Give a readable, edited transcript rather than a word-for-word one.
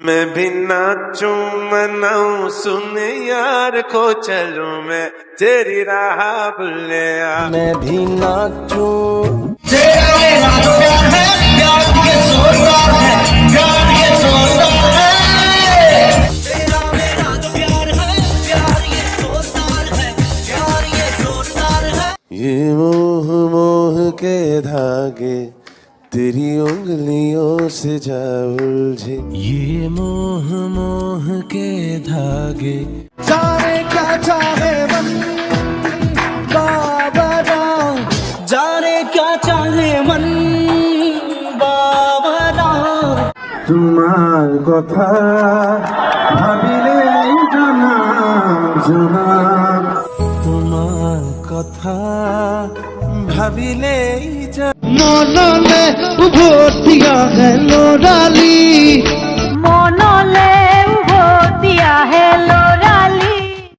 मैं भी नाचूं मनाऊं सुन यार को चलूं मैं तेरी राह भूले यार। मैं भी नाचूं तेरा मेरा जो प्यार है, प्यार ये जोरदार है, प्यार ये जोरदार है। तेरा मेरा जो प्यार है, प्यार ये जोरदार है, प्यार ये जोरदार है। ये मोह मोह के धागे तेरी उंगलियों से जा उलझे। ये मोह मोह के धागे जाने क्या चाहे मन बाबरा, जाने क्या चाहे मन बाबरा। তোমার কথা ভাবিলে জানা জানা, তোমার কথা ভাবিলেই জানা। মননে ভোট দিয়া গেল ডালি।